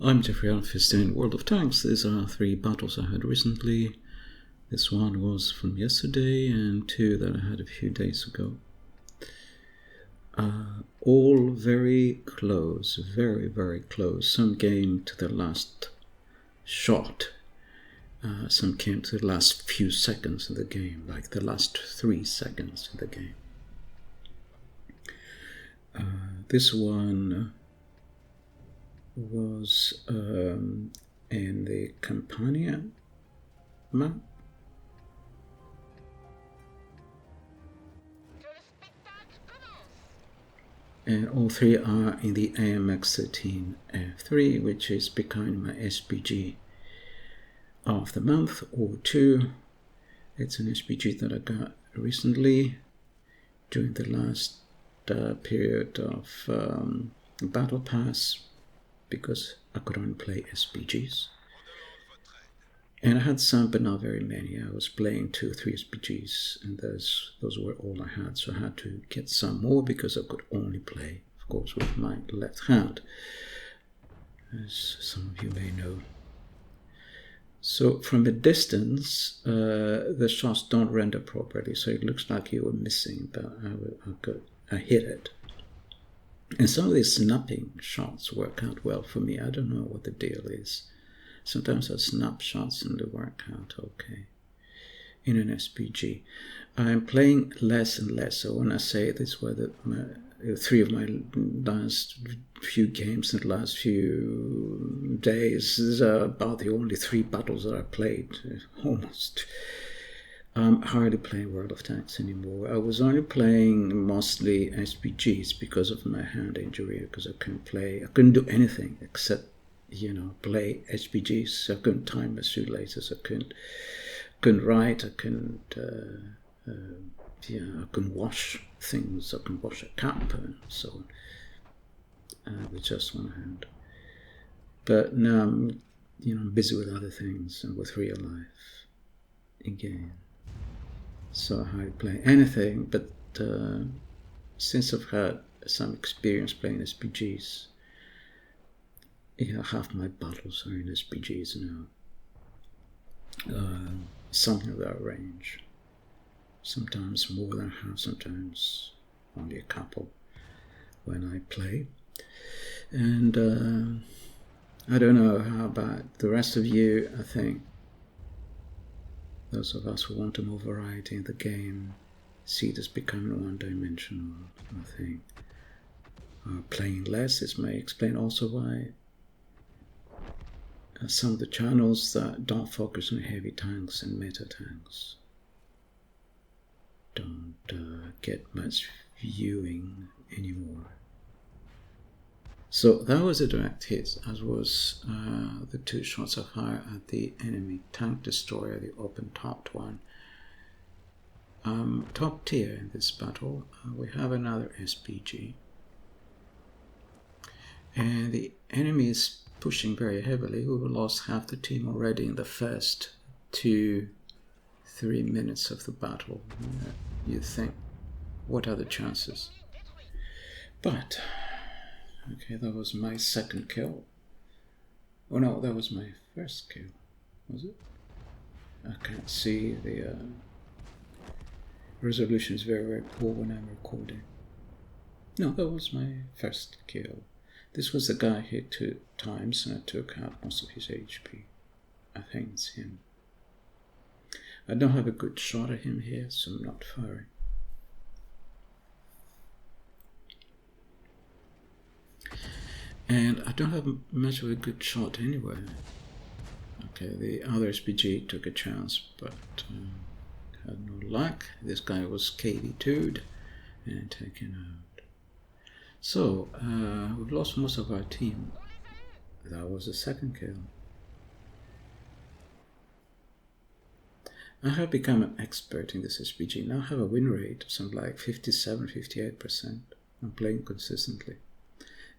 I'm Geoffrey Ironfist in World of Tanks. These are 3 battles I had recently. This one was from yesterday and 2 that I had a few days ago. All very close, very, very close. Some came to the last shot. Some came to the last few seconds of the game, like the last 3 seconds of the game. This one was in the Campania map. And all 3 are in the AMX-13 F3, which is becoming my SPG of the month or 2. It's an SPG that I got recently during the last period of Battle Pass, because I could only play SPGs. And I had some, but not very many. I was playing 2 or 3 SPGs, and those were all I had. So I had to get some more because I could only play, of course, with my left hand, as some of you may know. So from a distance, the shots don't render properly, so it looks like you were missing, but I hit it. And some of these snapping shots work out well for me. I don't know what the deal is. Sometimes I snap shots and they work out okay in an SPG. I'm playing less and less. So when I say this were 3 of my last few games in the last few days, these are about the only 3 battles that I played, almost. I'm hardly playing World of Tanks anymore. I was only playing mostly SPGs because of my hand injury, because I couldn't do anything except, play SPGs. I couldn't tie my shoelaces, I couldn't write, I couldn't wash things, I couldn't wash a cap and so on, with just one hand. But now I'm busy with other things and with real life again. So I hardly play anything, but since I've had some experience playing SPGs, half my battles are in SPGs now. Something of that range. Sometimes more than half, sometimes only a couple when I play. And I don't know how about the rest of you. I think those of us who want more variety in the game see this becoming one-dimensional. I think playing less. This may explain also why some of the channels that don't focus on heavy tanks and meta tanks don't get much viewing anymore. So that was a direct hit, as was the 2 shots of fire at the enemy tank destroyer, the open-topped one. Top tier in this battle. We have another SPG. And the enemy is pushing very heavily. We lost half the team already in the first 2-3 minutes of the battle. You think, what are the chances? But okay, that was my second kill. Oh no, that was my first kill. Was it? I can't see. The resolution is very, very poor when I'm recording. No, that was my first kill. This was the guy hit 2 times and I took out most of his HP. I think it's him. I don't have a good shot at him here, so I'm not firing. And I don't have much of a good shot anyway. Okay, the other SPG took a chance, but had no luck. This guy was KV2'd and taken out. So, we've lost most of our team. That was the second kill. I have become an expert in this SPG. Now I have a win rate of something like 57-58%. I'm playing consistently.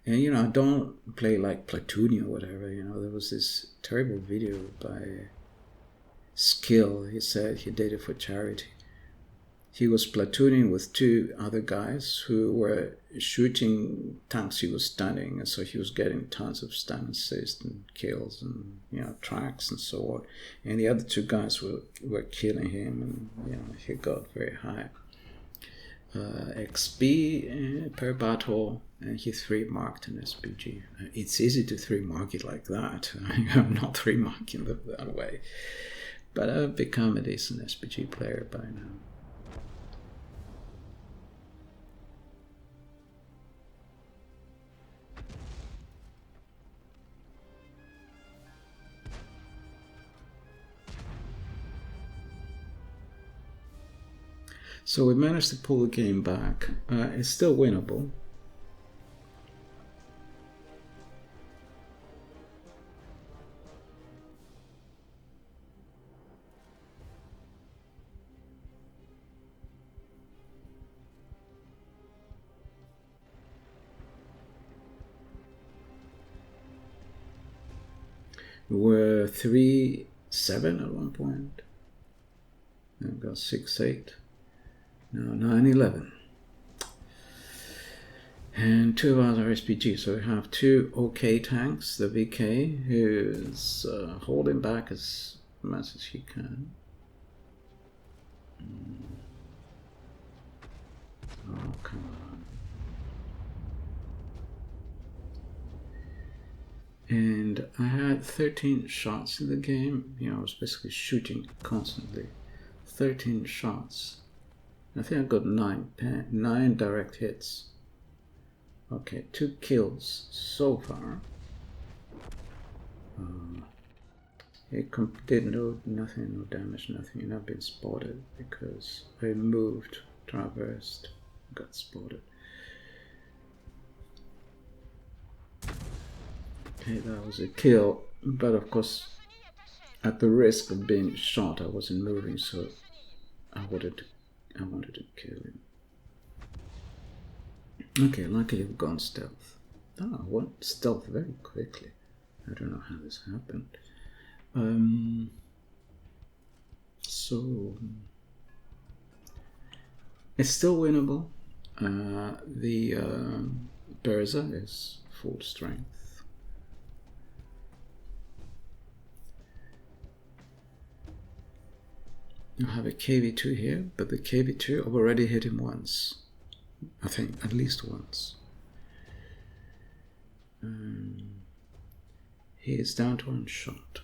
And, I don't play like Platooning or whatever. There was this terrible video by Skill. He said he did it for charity. he was platooning with 2 other guys who were shooting tanks he was stunning, and so he was getting tons of stun assists and kills and, you know, tracks and so on. And the other 2 guys were killing him, and, you know, he got very high XP per battle, and he 3-marked an SPG. It's easy to 3-mark it like that. I'm not 3-marking that way, but I've become a decent SPG player by now. So we managed to pull the game back. It's still winnable. We were 3-7 at one point. And got 6-8. Now 9-11. And 2 other SPG. So we have 2 OK tanks. The VK, who is holding back as much as he can. Oh, come on. And I had 13 shots in the game. You know, I was basically shooting constantly. 13 shots. I think I got 9 direct hits. Okay, 2 kills so far. It did nothing, no damage, nothing, and I've been spotted because I moved, traversed, got spotted. Okay, that was a kill, but of course, at the risk of being shot, I wasn't moving, so I wanted to kill him. Okay, luckily I've gone stealth. Oh, I went stealth very quickly. I don't know how this happened. So it's still winnable. The Berza is full strength. I have a KV2 here, but the KV2 I've already hit him once. I think at least once. He is down to 1 shot.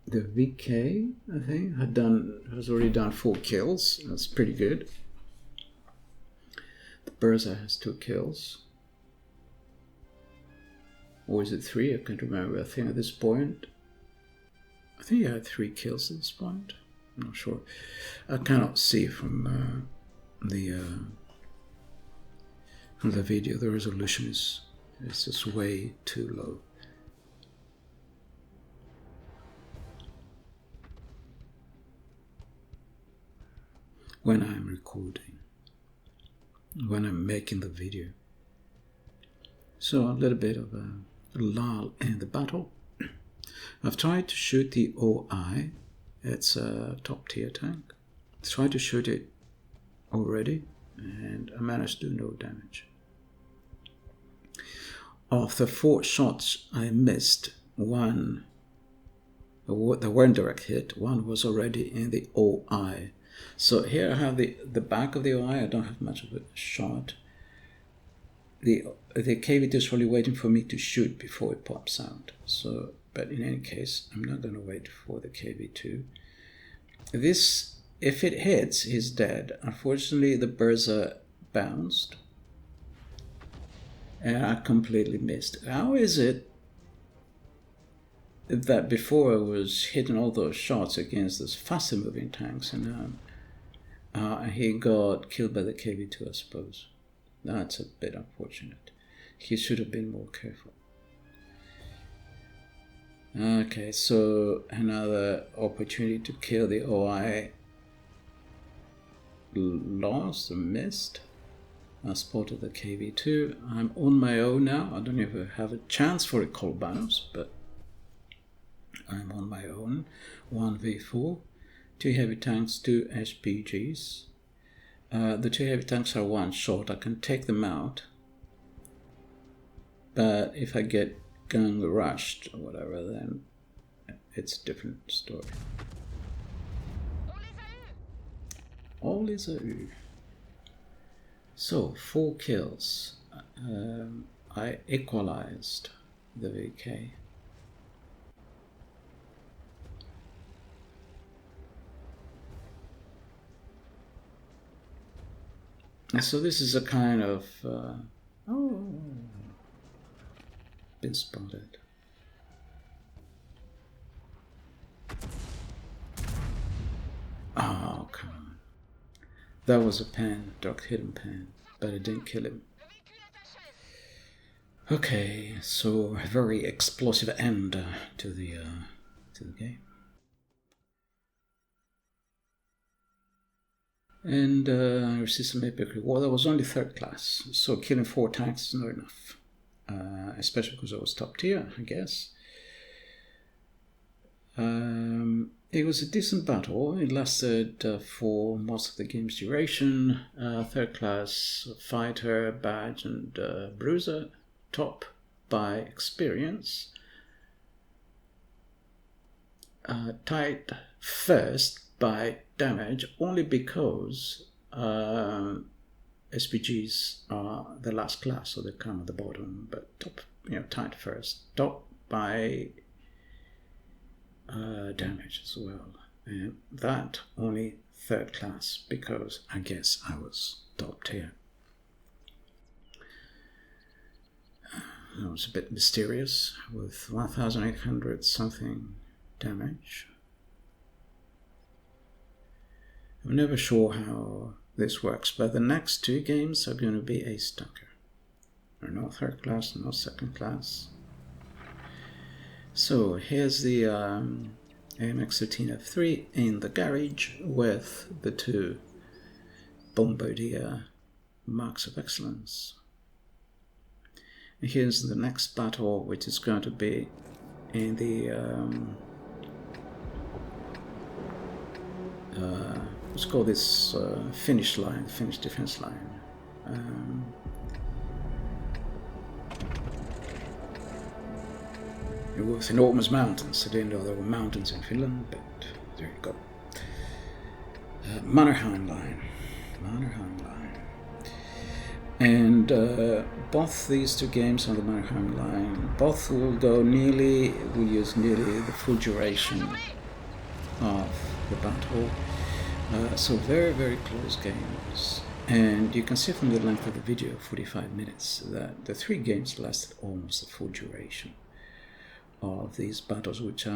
The VK, I think, has already done 4 kills. That's pretty good. The Berza has 2 kills. Or is it 3? I can't remember. I think at this point, I think I had 3 kills at this point. I'm not sure. I cannot see from the video. The resolution is just way too low. When I'm recording, when I'm making the video. So a little bit of a lull in the battle. I've tried to shoot the OI. It's a top tier tank. I tried to shoot it already and I managed to do no damage. Of the 4 shots I missed, 1, there weren't direct hit, 1 was already in the OI. So here I have the back of the OI. I don't have much of a shot. The KV2 is probably waiting for me to shoot before it pops out. So, but in any case, I'm not going to wait for the KV2. This, if it hits, he's dead. Unfortunately, the Berza bounced. And I completely missed. How is it that before I was hitting all those shots against those faster moving tanks, and he got killed by the KV2, I suppose. That's a bit unfortunate. He should have been more careful. Okay, so another opportunity to kill the OI lost or missed. I spotted the KV2. I'm on my own now. I don't even have a chance for a Kolbanos, but I'm on my own. 1v4. 2 heavy tanks, 2 SPGs. The 2 heavy tanks are one shot. I can take them out. But if I get gang rushed or whatever, then it's a different story. All is a U. So, 4 kills. I equalized the VK. And so this is a kind of... been spotted. Oh, come on. That was a pan, dark hidden pan, but it didn't kill him. Okay, so a very explosive end to the game. And I received some epic reward. That was only 3rd class, so killing 4 tanks is not enough. Especially because I was top tier, I guess. It was a decent battle. It lasted for most of the game's duration. 3rd class fighter, badge, and bruiser. Top by experience. Tied first by damage, only because SPGs are the last class, so they come at the bottom, but top, tied first. Top by damage as well. And that only 3rd class, because I guess I was top tier. It was a bit mysterious, with 1,800 something damage. I'm never sure how this works, but the next 2 games are going to be a stalker. There are no 3rd class, no 2nd class. So here's the AMX-13 F3 in the garage with the 2 Bombardier Marks of Excellence. And here's the next battle, which is going to be in the let's call this finish line, finish defense line. It was enormous mountains. I didn't know there were mountains in Finland, but there you go. Mannerheim line. And both these 2 games on the Mannerheim line, both will use nearly the full duration of the battle. So very, very close games. And you can see from the length of the video, 45 minutes, that the 3 games lasted almost the full duration of these battles, which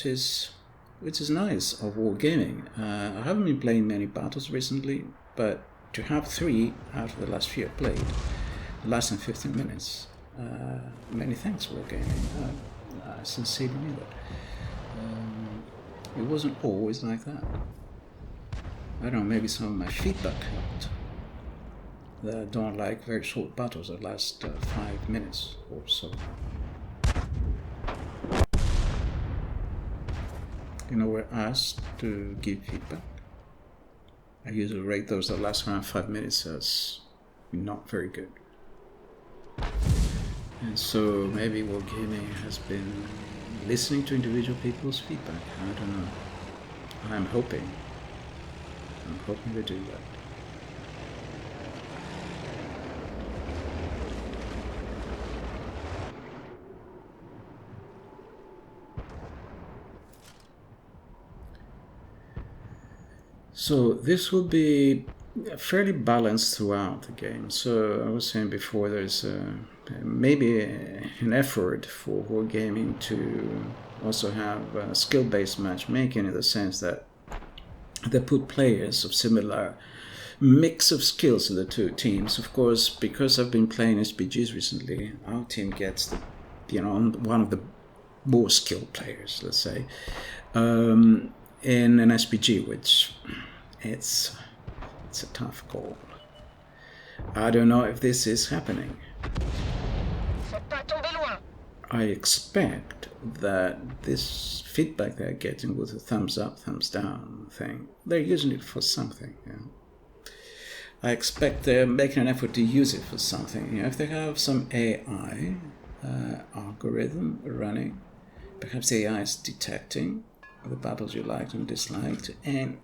is nice of wargaming. I haven't been playing many battles recently, but to have 3 out of the last few I played, lasting 15 minutes, many thanks wargaming. I sincerely mean that. It wasn't always like that. I don't know, maybe some of my feedback helped. That I don't like very short battles that last 5 minutes or so. We're asked to give feedback. I usually rate those that last around 5 minutes as not very good. And so maybe wargaming has been listening to individual people's feedback. I don't know. I'm hoping they do that. So this will be fairly balanced throughout the game. So I was saying before, there's maybe an effort for wargaming to also have skill-based matchmaking, in the sense that they put players of similar mix of skills in the 2 teams. Of course, because I've been playing SPGs recently, our team gets one of the more skilled players, let's say, in an SPG, which it's a tough call. I don't know if this is happening. I expect that this feedback they're getting with a thumbs up, thumbs down thing, they're using it for something. I expect they're making an effort to use it for something. If they have some AI algorithm running, perhaps AI is detecting the battles you liked and disliked and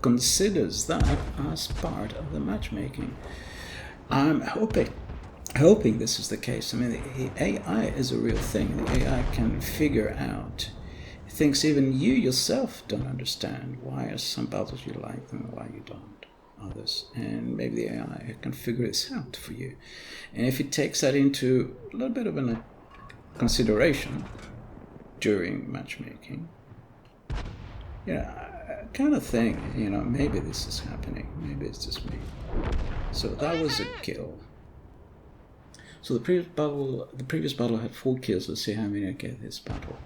considers that as part of the matchmaking. I'm hoping this is the case. I mean, the AI is a real thing. The AI can figure out things even you yourself don't understand. Why are some battles you like them and why you don't others? And maybe the AI can figure this out for you. And if it takes that into a little bit of a consideration during matchmaking, I kind of think, maybe this is happening. Maybe it's just me. So that was a kill. So the previous battle had 4 kills. Let's see how many I get this battle.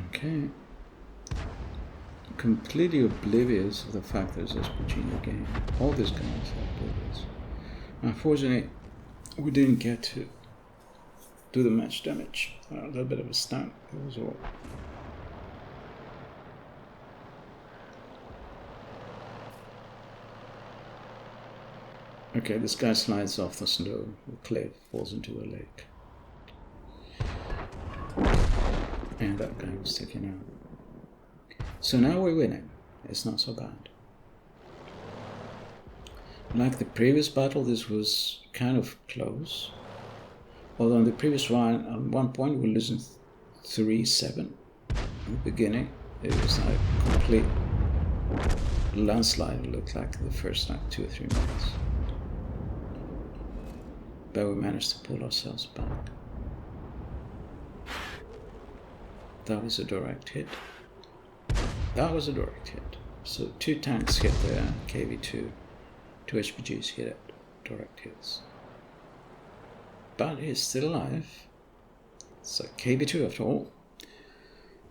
Okay. Completely oblivious of the fact there's SPG in the game. All these guys are oblivious. Unfortunately, we didn't get to do the match damage. A little bit of a stunt, that was all. Okay, this guy slides off the snow, the cliff, falls into the lake. And that guy was taken out. So now we're winning. It's not so bad. Like the previous battle, this was kind of close. Although in the previous one, at one point we were losing 3-7 in the beginning. It was like a complete landslide. It looked like the first 2 or 3 minutes. But we managed to pull ourselves back. That was a direct hit. That was a direct hit. So 2 tanks hit the KV2. 2 HPGs hit it. Direct hits. But he's still alive. It's a KV2 after all.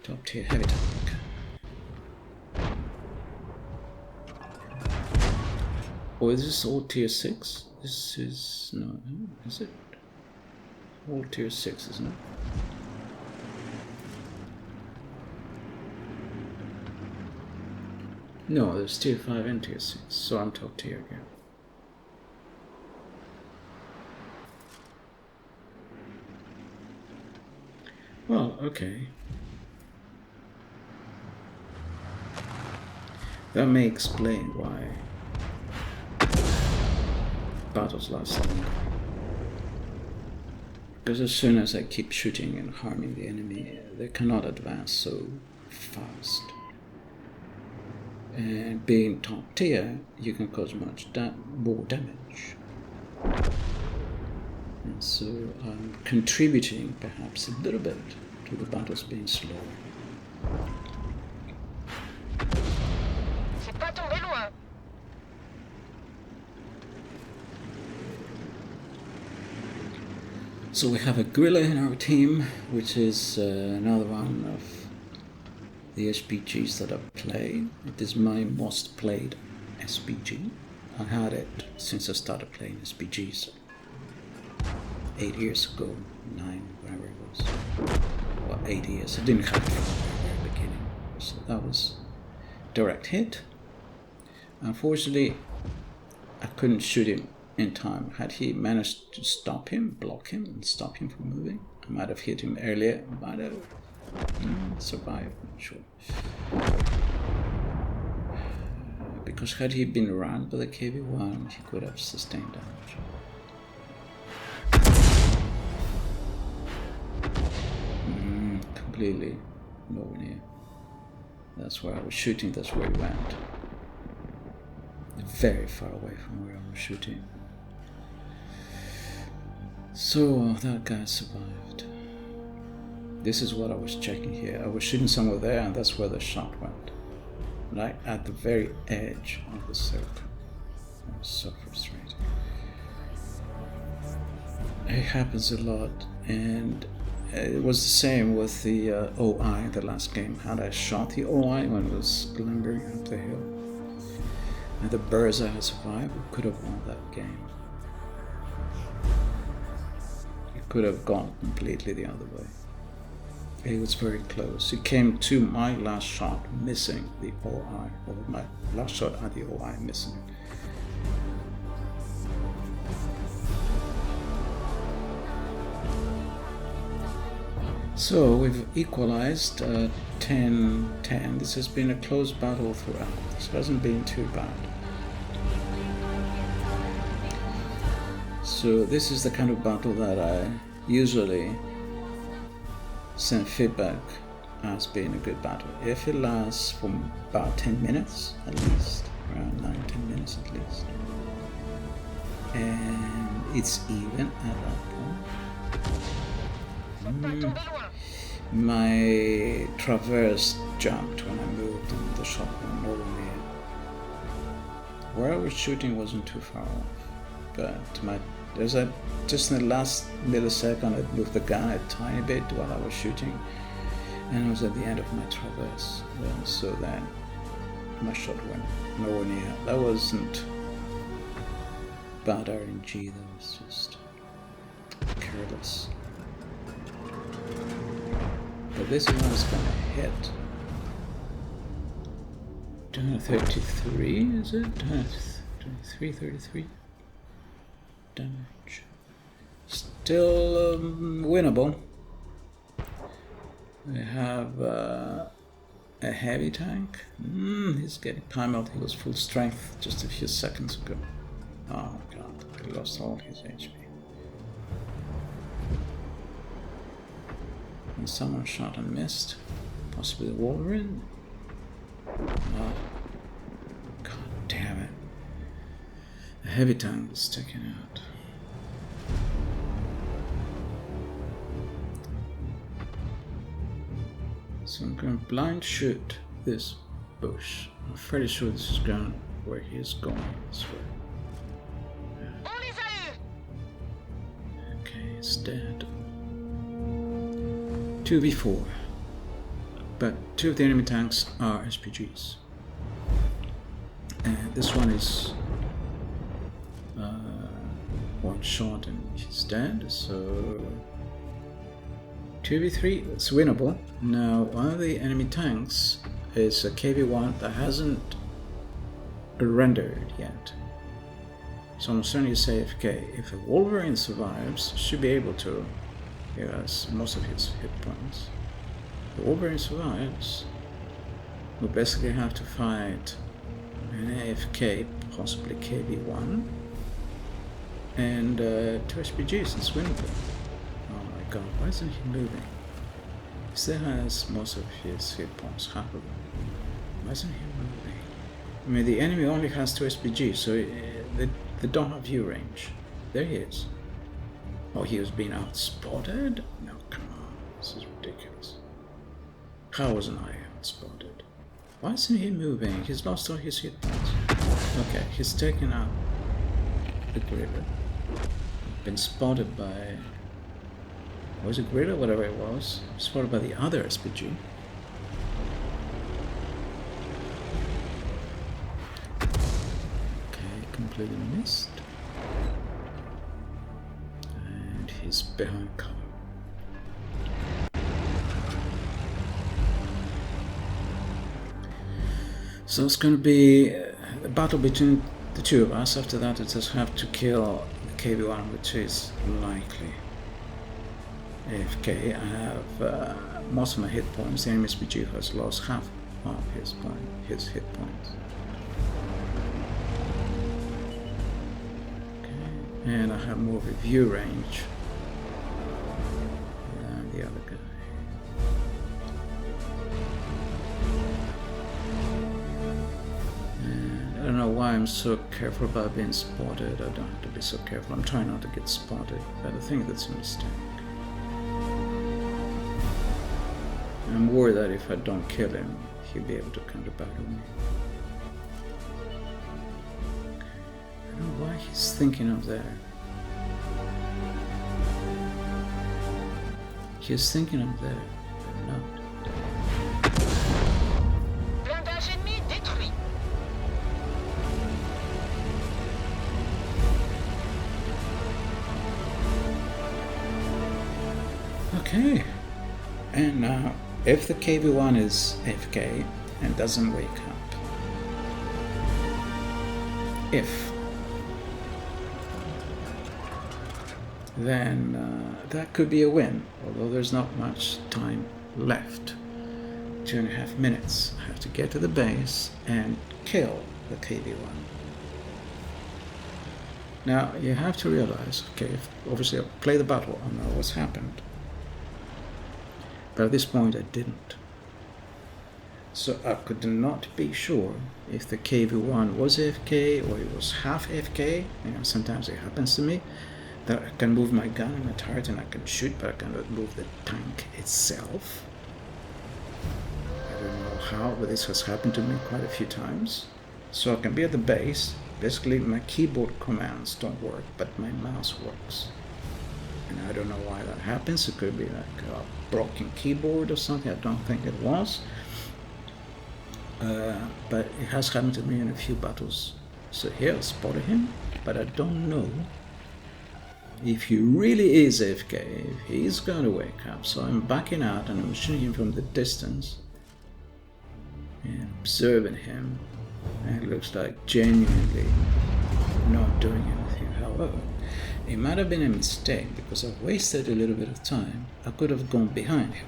Top tier heavy tank. Or is this all tier 6? This is... no, is it? All tier 6, isn't it? No, there's tier 5 and tier 6, so I'm top tier again. Well, okay. That may explain why battles last longer. Because as soon as I keep shooting and harming the enemy, they cannot advance so fast. And being top tier, you can cause much more damage. And so I'm contributing perhaps a little bit to the battles being slow. So we have a gorilla in our team, which is another one of the SPGs that I've played. It is my most played SPG. I had it since I started playing SPGs 8 years ago, 9, whatever it was. Well, 8 years. I didn't have it from the very beginning. So that was direct hit. Unfortunately, I couldn't shoot him in time. Had he managed to stop him, block him, and stop him from moving, I might have hit him earlier, might have survived, I'm not sure. Because had he been around by the KV1, he could have sustained damage. Completely nowhere near. That's where I was shooting, that's where he went. Very far away from where I was shooting. So that guy survived. This is what I was checking here. I was shooting somewhere there, and that's where the shot went. Right at the very edge of the circle. It was so frustrating. It happens a lot, and it was the same with the OI in the last game. Had I shot the OI when it was lumbering up the hill, and the Berza had survived, we could have won that game. It could have gone completely the other way. It was very close. It came to my last shot missing the OI, or my last shot at the OI missing. So we've equalized 10-10. This has been a close battle throughout. This hasn't been too bad. So this is the kind of battle that I usually send feedback as being a good battle. If it lasts for about 10 minutes at least, around 9-10 minutes at least, and it's even at that point. My traverse jumped when I moved and the shot went nowhere near. Where I was shooting wasn't too far off, but just in the last millisecond I moved the gun a tiny bit while I was shooting, and I was at the end of my traverse, so then my shot went nowhere near. That wasn't bad RNG, that was just careless. But this one is gonna hit. 233, is it? 33 damage. Still winnable. We have a heavy tank. He's getting pummeled. He was full strength just a few seconds ago. Oh god, he lost all his HP. And someone shot and missed. Possibly the Wolverine. Oh, god damn it. The heavy tank was taken out. So I'm going to blind shoot this bush. I'm fairly sure this is ground where he is going this way. Okay, it's dead. 2v4. But 2 of the enemy tanks are SPGs. And this one is one shot and he's dead, so 2v3, it's winnable. Now, one of the enemy tanks is a KV-1 that hasn't rendered yet. So I'm certainly say AFK. If the Wolverine survives, should be able to. He has most of his hit points. If the Wolverine survives, we'll basically have to fight an AFK, possibly KV-1, and 2 SPGs. It's winnable. Oh my god, why isn't he moving? He still has most of his hit points, half of them. Why isn't he moving? I mean, the enemy only has 2 SPGs, so they don't have view range. There he is. Oh, he was being outspotted? No, come on. This is ridiculous. How wasn't I outspotted? Why isn't he moving? He's lost all his hit points. Okay, he's taken out the gorilla. Been spotted by... was it gorilla? Whatever it was. Spotted by the other SPG. Okay, completely missed. And he's behind cover. So it's going to be a battle between the two of us. After that, it just have to kill the KV-1, which is unlikely. AFK, I have most of my hit points. The enemy SPG has lost half of his hit points. Okay, and I have more review range than the other guy. I don't know why I'm so careful about being spotted. I don't have to be so careful. I'm trying not to get spotted, but I think that's a mistake. I'm worried that if I don't kill him, he'll be able to counter battle me. I don't know why he's thinking of there. He's thinking I'm there, but not. Blindage ennemi détruit. Okay, and now if the KV-1 is AFK and doesn't wake up, then that could be a win, although there's not much time left. 2.5 minutes. I have to get to the base and kill the KV-1. Now you have to realize, okay, obviously I'll play the battle, I know what's happened. But at this point I didn't. So I could not be sure if the KV-1 was AFK or it was half AFK. You know, sometimes it happens to me that I can move my gun and my turret and I can shoot, but I cannot move the tank itself. I don't know how, but this has happened to me quite a few times. So I can be at the base. Basically my keyboard commands don't work, but my mouse works. And I don't know why that happens. It could be like a broken keyboard or something. I don't think it was. But it has happened to me in a few battles. So here I spotted him, but I don't know if he really is AFK, if he's going to wake up. So I'm backing out and I'm shooting him from the distance and observing him. And it looks like genuinely not doing anything. However, it might have been a mistake because I wasted a little bit of time. I could have gone behind him.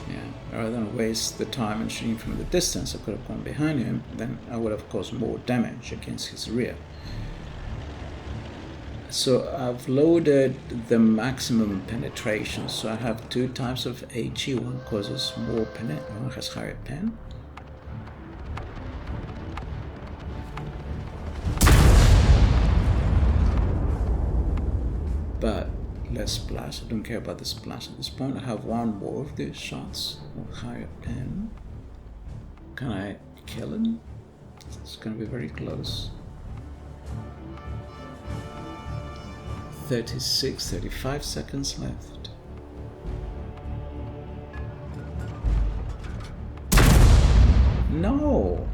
Yeah, rather than waste the time and shooting from the distance, I could have gone behind him. Then I would have caused more damage against his rear. So I've loaded the maximum penetration. So I have two types of HE. One causes more penetration, one has higher pen. But less splash. I don't care about the splash at this point. I have one more of these shots with higher pen. Can I kill him? It's gonna be very close. 35 seconds left. No!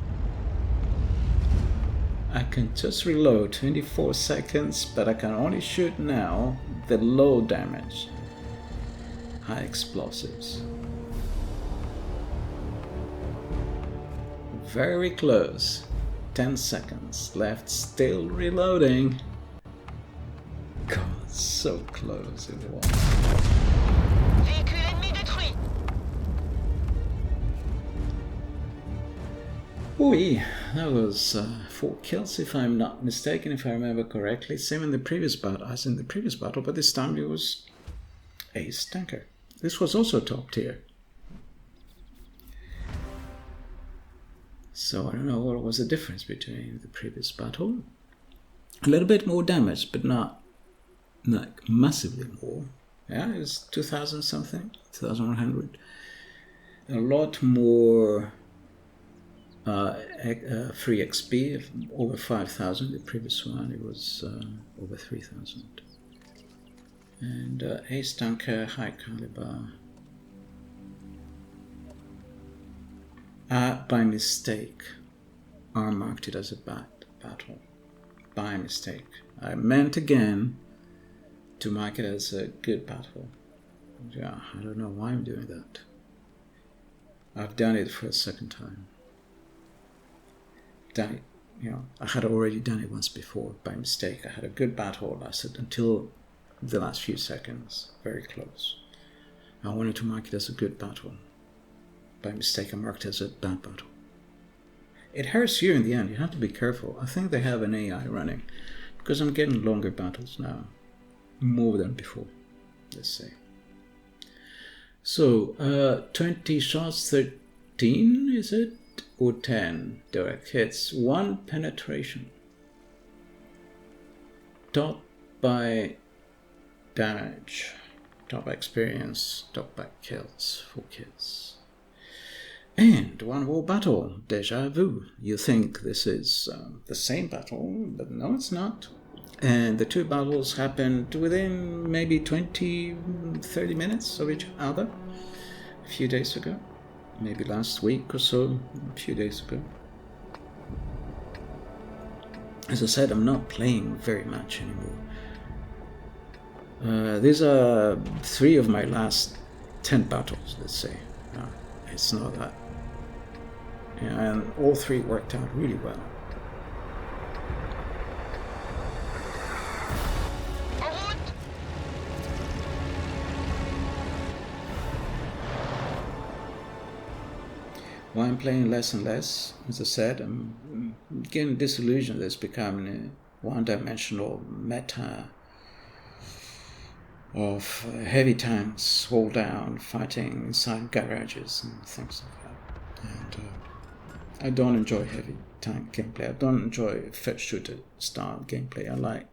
I can just reload 24 seconds, but I can only shoot now the low damage, high explosives. Very close. 10 seconds left, still reloading. God, so close it was. Véhicule ennemi détruit. Oui, that was 4 kills if I'm not mistaken, if I remember correctly. Same in the previous battle as in the previous battle, but this time it was ace tanker. This was also top tier. So I don't know what was the difference between the previous battle. A little bit more damage, but not like massively more. Yeah, it was 2000 something, 2100. A lot more free XP, over 5000. The previous one it was over 3000. And ace tanker, high caliber. By mistake, I marked it as a bad battle. By mistake. I meant again to mark it as a good battle. Yeah, I don't know why I'm doing that. I've done it for a second time. Done it, you know, I had already done it once before by mistake. I had a good battle, lasted until the last few seconds, very close. I wanted to mark it as a good battle. By mistake, I marked it as a bad battle. It hurts you in the end. You have to be careful. I think they have an AI running because I'm getting longer battles now, more than before, let's say. So 20 shots, 13 is it, or 10 direct hits, 1 penetration. Top by damage, top by experience, top by kills, 4 kills. And one more battle, deja vu. You think this is the same battle, but no, it's not. And the two battles happened within maybe 20-30 minutes of each other a few days ago. Maybe last week or so, a few days ago. As I said, I'm not playing very much anymore. These are 3 of my last 10 battles, let's say. It's not that. Yeah, and all 3 worked out really well. While I'm playing less and less, as I said, I'm getting disillusioned that it's becoming a one-dimensional meta of heavy tanks all down, fighting inside garages and things like that. And I don't enjoy heavy tank gameplay. I don't enjoy first shooter style gameplay. I like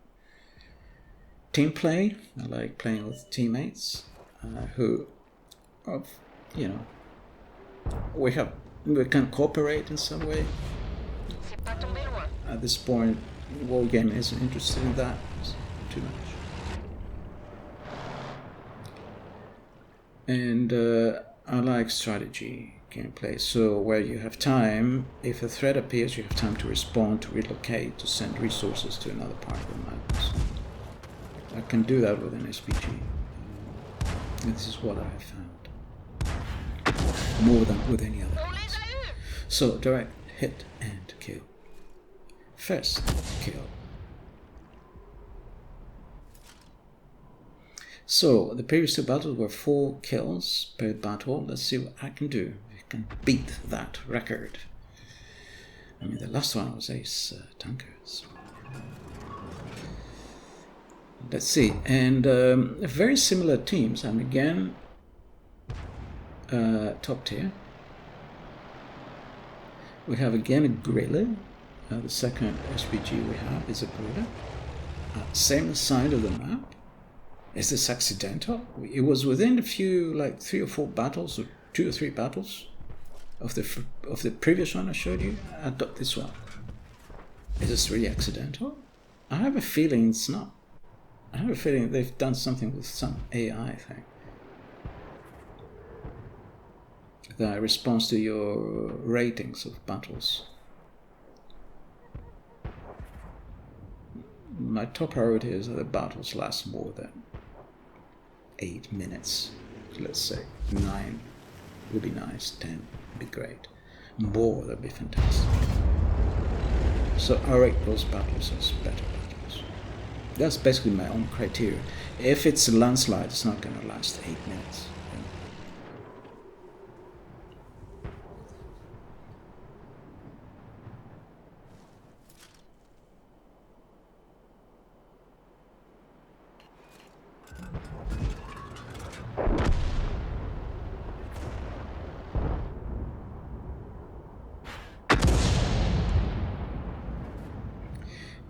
team play. I like playing with teammates who, you know, we can cooperate in some way. At this point, Wargame isn't interested in that too much. And I like strategy gameplay, so where you have time, if a threat appears, you have time to respond, to relocate, to send resources to another part of the map. So I can do that with an SPG. And this is what I have found. More than with any other class. So, direct hit and kill. First kill. So, the previous 2 battles were 4 kills per battle. Let's see what I can do. I can beat that record. I mean, the last one was Ace Tankers. Let's see. And very similar teams. I'm again top tier. We have again a gorilla. The second SPG we have is a gorilla. Same side of the map. Is this accidental? It was within a few, like 3 or 4 battles, or 2 or 3 battles of the previous one I showed you. I got this one. Is this really accidental? I have a feeling it's not. I have a feeling they've done something with some AI thing that responds to your ratings of battles. My top priority is that the battles last more than 8 minutes. Let's say 9 would be nice, 10 would be great. More, that'd be fantastic. So I rate those battles as better battles. That's basically my own criteria. If it's a landslide, it's not going to last 8 minutes.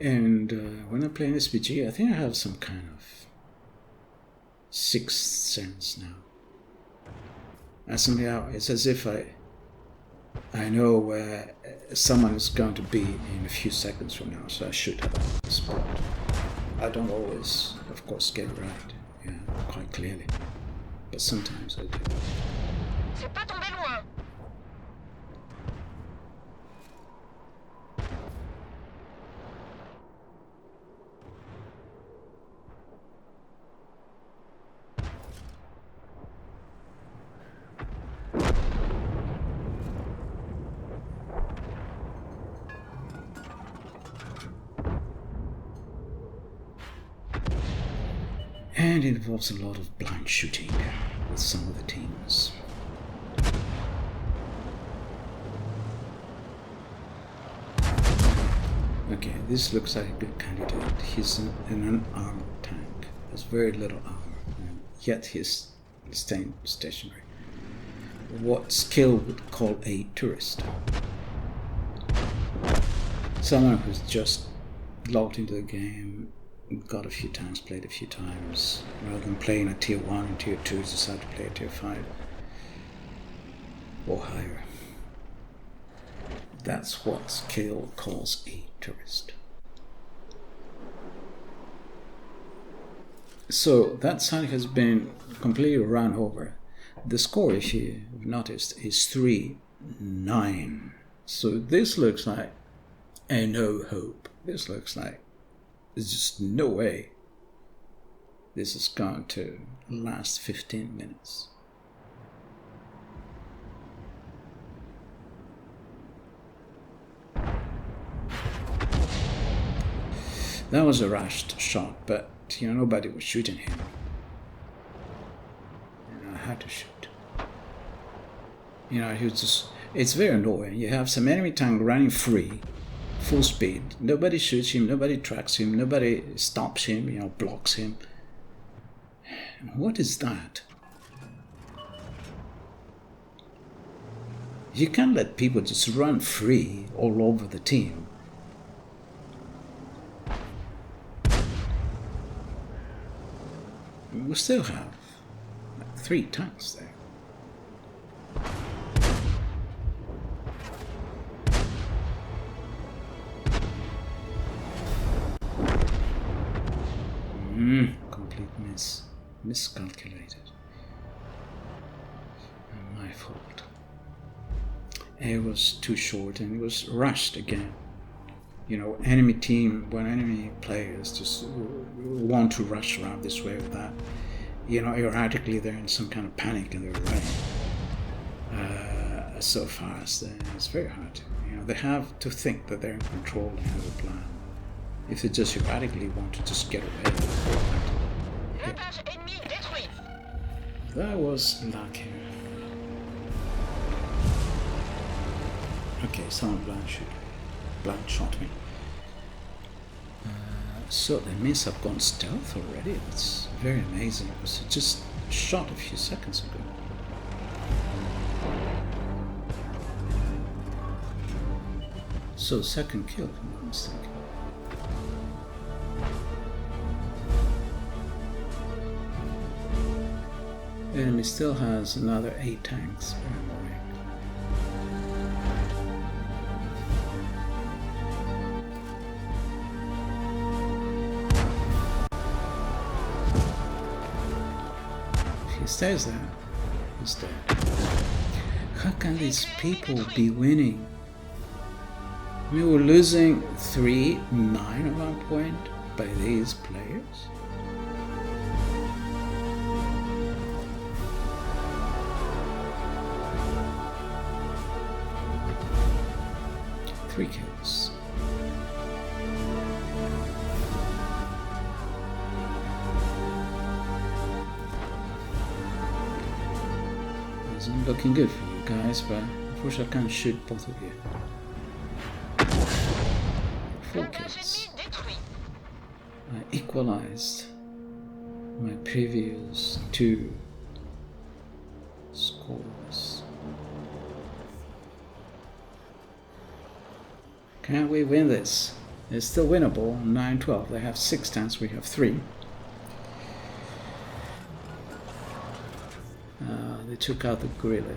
And when I'm playing SPG, I think I have some kind of sixth sense now. It's as if I know where someone is going to be in a few seconds from now, so I should have the spot. I don't always, of course, get it right, quite clearly, but sometimes I do. C'est pas tombé loin. And it involves a lot of blind shooting with some of the teams. Okay, this looks like a good candidate. He's an unarmed tank. Has very little armor, and yet he's staying stationary. What skill would call a tourist? Someone who's just logged into the game, got a few times, played a few times, rather than playing a tier 1 and tier 2, decide to play a tier 5 or higher. That's what skill calls a tourist. So that side has been completely run over. The score, if you've noticed, is 3-9. So this looks like a no hope. This looks like there's just no way this is going to last 15 minutes. That was a rushed shot, but nobody was shooting him. I had to shoot. He was just, it's very annoying. You have some enemy tank running free, full speed. Nobody shoots him, nobody tracks him, nobody stops him, blocks him. What is that? You can't let people just run free all over the team. We still have 3 tanks there. Complete miscalculated. And my fault. It was too short and it was rushed again. Enemy team, when enemy players just want to rush around this way or that, erratically they're in some kind of panic and they're running so fast. And it's very hard. They have to think that they're in control and have a plan. If they just erratically want to just get away, that was lucky. Okay, someone blind shot me. So that means I've gone stealth already. That's very amazing. It was just shot a few seconds ago. So second kill, if I'm not mistaken. Enemy still has another 8 tanks. Very annoying. If he stays there, he's dead. How can these people be winning? We were losing 3-9 at one point by these players. Three kills. Isn't looking good for you guys, but unfortunately I can't shoot both of you. 4 kills. I equalized my previous 2 scores. Can we win this? It's still winnable. 9-12. They have 6 tanks. We have 3. They took out the gorilla.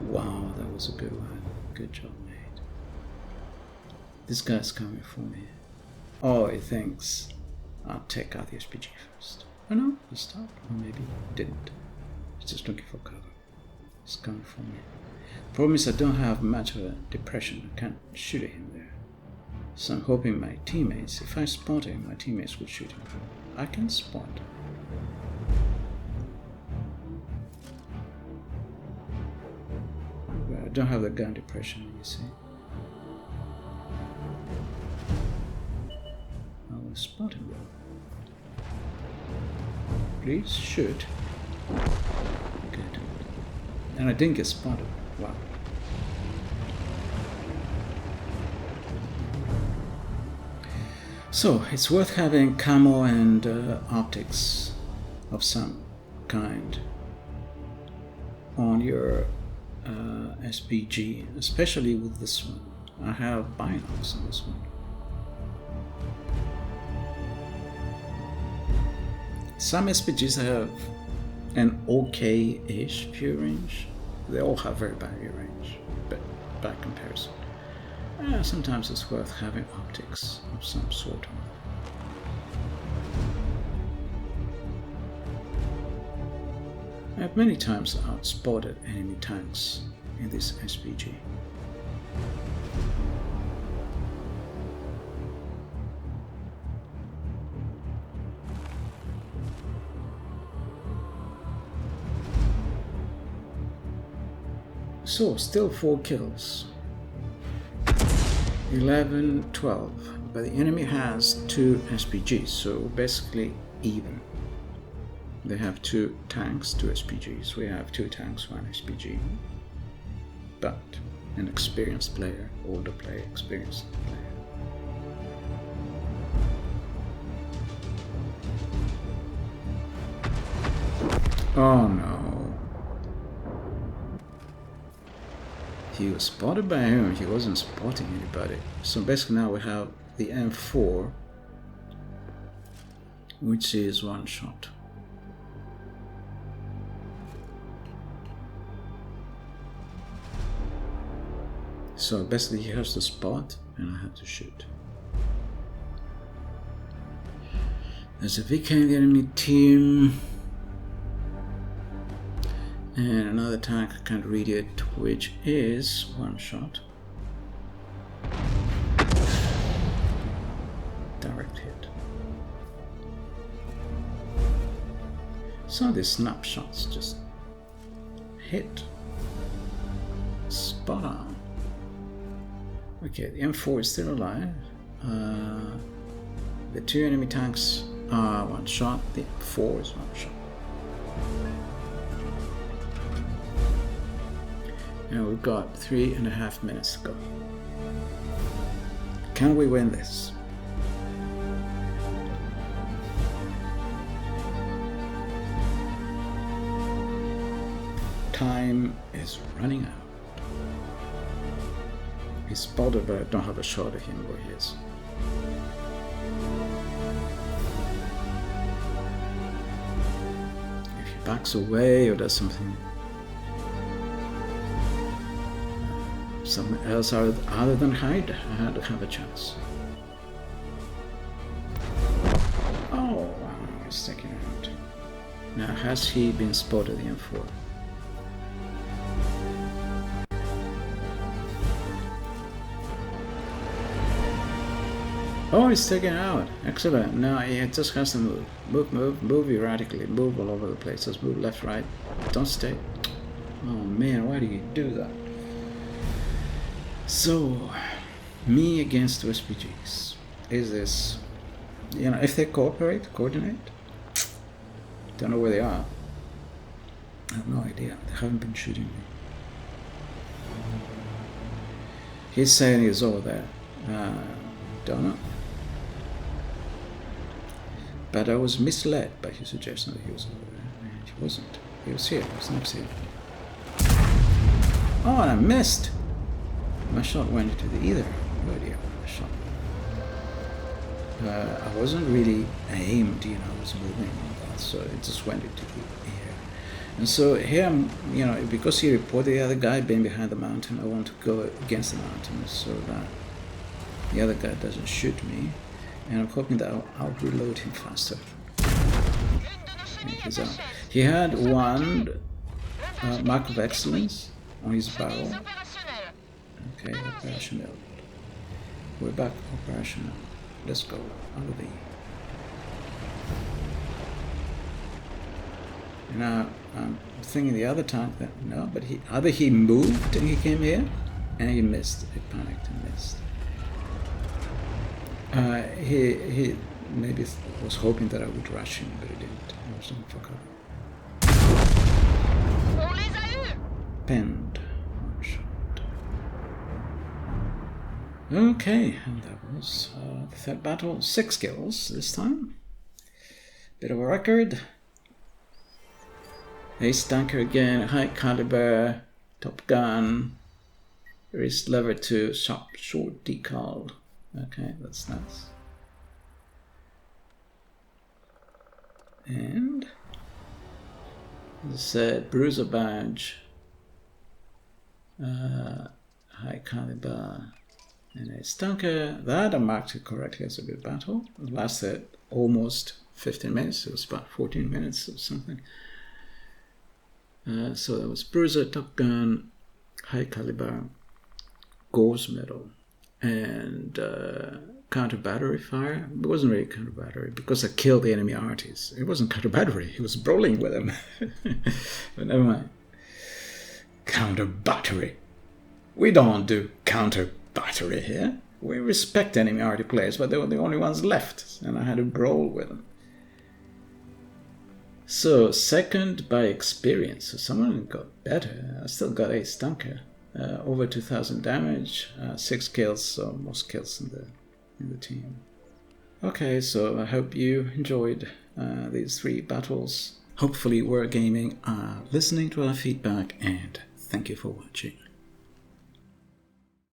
Wow, that was a good one. Good job, mate. This guy's coming for me. Oh, he thinks I'll take out the SPG first. Oh no, he stopped. Or maybe he didn't. He's just looking for cover. He's coming for me. Problem is I don't have much of a depression. I can't shoot at him there. So I'm hoping my teammates, if I spot him, my teammates will shoot him. I can spot. But I don't have the gun depression, you see. I will spot him though. Please shoot. Good. And I didn't get spotted. Wow. So it's worth having camo and optics of some kind on your SPG, especially with this one. I have binocs on this one. Some SPGs have an okay-ish view range. They all have very bad view range, but by comparison. Sometimes it's worth having optics of some sort on. I have many times outspotted enemy tanks in this SPG. So, still 4 kills. 11, 12. But the enemy has 2 SPGs, so basically even. They have 2 tanks, 2 SPGs. We have 2 tanks, 1 SPG. But an experienced player, older player, experienced player. Oh no. He was spotted by him, he wasn't spotting anybody. So basically now we have the M4, which is 1 shot. So basically he has to spot and I have to shoot. There's a VK in the enemy team. And another tank, I can't read it, which is 1 shot. Direct hit. Some of these snapshots just hit. Spot on. Okay, the M4 is still alive. The 2 enemy tanks are 1 shot. The M4 is 1 shot. And we've got 3.5 minutes to go. Can we win this? Time is running out. He's spotted, but I don't have a shot of him where he is. If he backs away or does something else other than hide, I had to have a chance. Oh, wow, he's taking out. Now, has he been spotted, the M4? Oh, he's taken out. Excellent. Now he just has to move. Move erratically. Move all over the place. Just move left, right. Don't stay. Oh man, why do you do that? So, me against 2 SPGs. Is this, if they coordinate, don't know where they are. I have no idea. They haven't been shooting me. He's saying he's over there. Don't know. But I was misled by his suggestion that he was over there. And he wasn't. He was here. He was next here. Oh, and I missed! My shot went into the ether. No idea where my shot went. I wasn't really aimed, I was moving like that, so it just went into the air. And so here, because he reported the other guy being behind the mountain, I want to go against the mountain so that the other guy doesn't shoot me. And I'm hoping that I'll reload him faster. He's out. He had 1 mark of excellence on his barrel. Okay, operational. We're back operational. Let's go. Out of the. Now I'm thinking the other tank that no, but he moved and he came here, and he missed. He panicked and missed. He maybe was hoping that I would rush him, but he didn't. I was looking for cover. Pinned. 1 shot. Okay, and that was the 3rd battle. 6 kills this time. Bit of a record. Ace tanker again, high caliber, top gun, wrist lever 2, short decal. Okay, that's nice. And as I said, bruiser badge, high caliber, And a stunker, that I marked it correctly as a good battle. It lasted almost 15 minutes. It was about 14 minutes or something. So that was Bruiser, Top Gun, High Caliber, Gauze Medal, and counter battery fire. It wasn't really counter battery because I killed the enemy artist. It wasn't counter battery, he was brawling with him. But never mind. Counter battery. We don't do counter battery here. We respect enemy arty players, but they were the only ones left, and I had to brawl with them. So, second by experience. So someone got better. I still got a stunker. Over 2,000 damage, 6 kills, so most kills in the team. Okay, so I hope you enjoyed these 3 battles. Hopefully we're gaming, listening to our feedback, and thank you for watching.